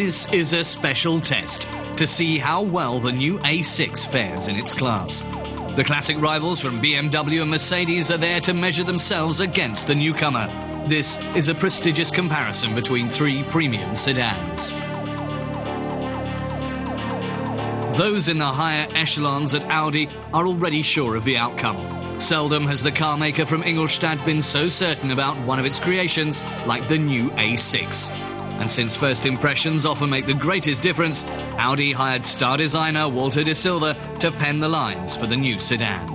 This is a special test to see how well the new A6 fares in its class. The classic rivals from BMW and Mercedes are there to measure themselves against the newcomer. This is a prestigious comparison between three premium sedans. Those in the higher echelons at Audi are already sure of the outcome. Seldom has the car maker from Ingolstadt been so certain about one of its creations like the new A6. And since first impressions often make the greatest difference, Audi hired star designer Walter de Silva to pen the lines for the new sedan.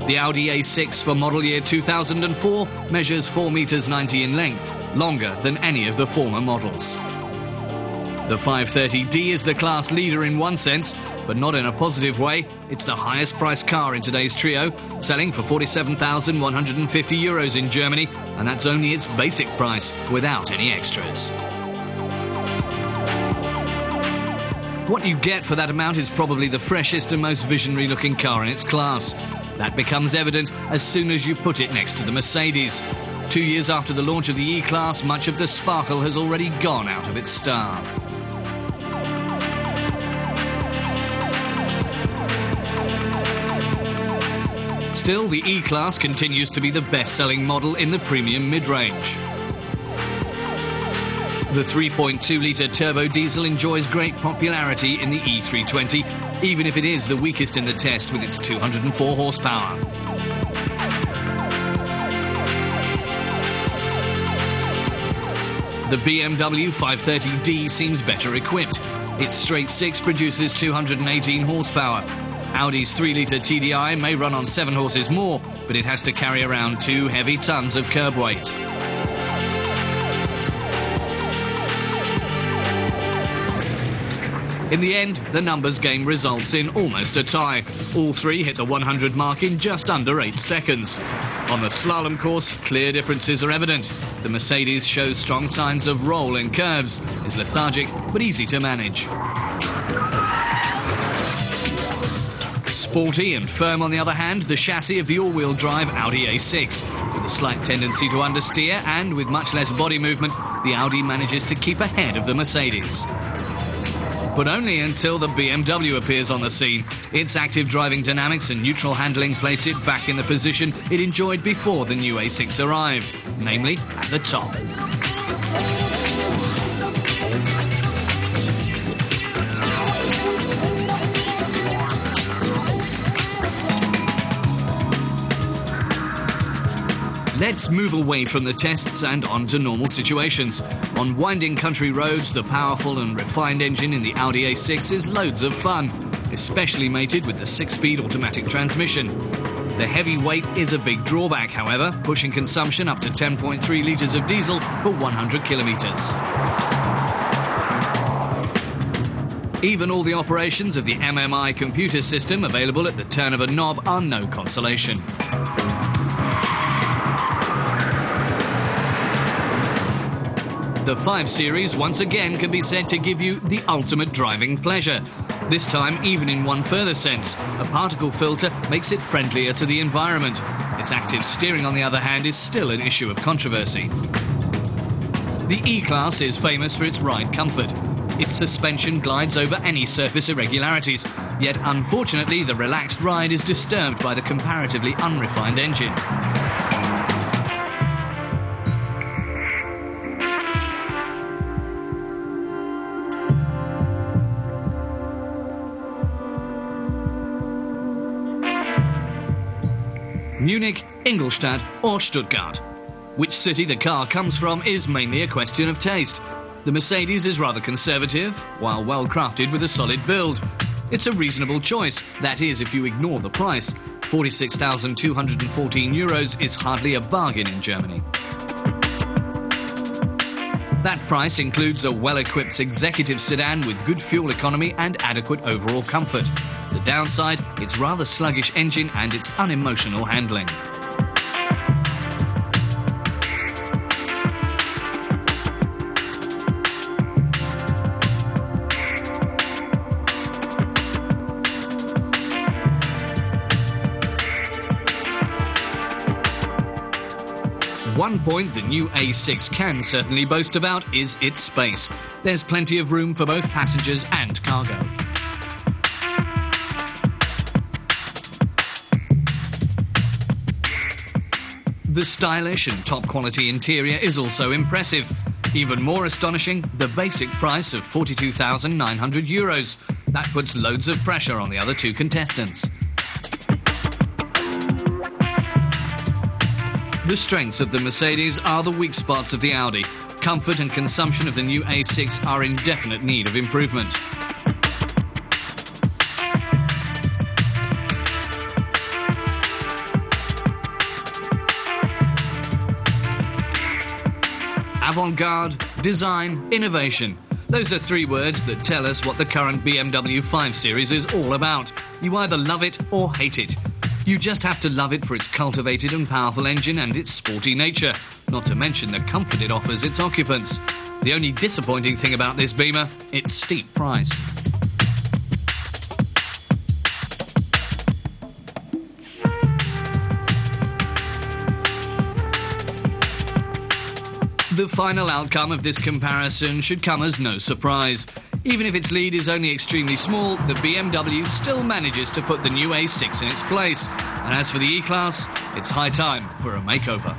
The Audi A6 for model year 2004 measures 4 meters 90 in length, longer than any of the former models. The 530D is the class leader in one sense, but not in a positive way. It's the highest priced car in today's trio, selling for €47,150 in Germany, and that's only its basic price, without any extras. What you get for that amount is probably the freshest and most visionary-looking car in its class. That becomes evident as soon as you put it next to the Mercedes. 2 years after the launch of the E-Class, much of the sparkle has already gone out of its star. Still, the E-Class continues to be the best-selling model in the premium mid-range. The 3.2-litre turbo diesel enjoys great popularity in the E320, even if it is the weakest in the test with its 204 horsepower. The BMW 530D seems better equipped. Its straight six produces 218 horsepower. Audi's 3-litre TDI may run on 7 horses more, but it has to carry around 2 heavy tons of curb weight. In the end, the numbers game results in almost a tie. All three hit the 100 mark in just under 8 seconds. On the slalom course, clear differences are evident. The Mercedes shows strong signs of roll in curves, is lethargic but easy to manage. Sporty and firm, on the other hand, the chassis of the all-wheel drive Audi A6. With a slight tendency to understeer and with much less body movement, the Audi manages to keep ahead of the Mercedes. But only until the BMW appears on the scene. Its active driving dynamics and neutral handling place it back in the position it enjoyed before the new A6 arrived, namely at the top. Let's move away from the tests and onto normal situations. On winding country roads, the powerful and refined engine in the Audi A6 is loads of fun, especially mated with the 6-speed automatic transmission. The heavy weight is a big drawback, however, pushing consumption up to 10.3 litres of diesel per 100 kilometres. Even all the operations of the MMI computer system available at the turn of a knob are no consolation. The 5 Series once again can be said to give you the ultimate driving pleasure. This time, even in one further sense, a particle filter makes it friendlier to the environment. Its active steering, on the other hand, is still an issue of controversy. The E-Class is famous for its ride comfort. Its suspension glides over any surface irregularities, yet unfortunately the relaxed ride is disturbed by the comparatively unrefined engine. Munich, Ingolstadt or Stuttgart. Which city the car comes from is mainly a question of taste. The Mercedes is rather conservative, while well crafted with a solid build. It's a reasonable choice, that is if you ignore the price. €46,214 is hardly a bargain in Germany. That price includes a well-equipped executive sedan with good fuel economy and adequate overall comfort. The downside, its rather sluggish engine and its unemotional handling. one point the new A6 can certainly boast about is its space. There's plenty of room for both passengers and cargo. The stylish and top-quality interior is also impressive. Even more astonishing, the basic price of €42,900. That puts loads of pressure on the other two contestants. The strengths of the Mercedes are the weak spots of the Audi. Comfort and consumption of the new A6 are in definite need of improvement. Avant-garde, design, innovation. Those are three words that tell us what the current BMW 5 Series is all about. You either love it or hate it. You just have to love it for its cultivated and powerful engine and its sporty nature, not to mention the comfort it offers its occupants. The only disappointing thing about this Beamer, its steep price. The final outcome of this comparison should come as no surprise. Even if its lead is only extremely small, the BMW still manages to put the new A6 in its place. And as for the E-Class, it's high time for a makeover.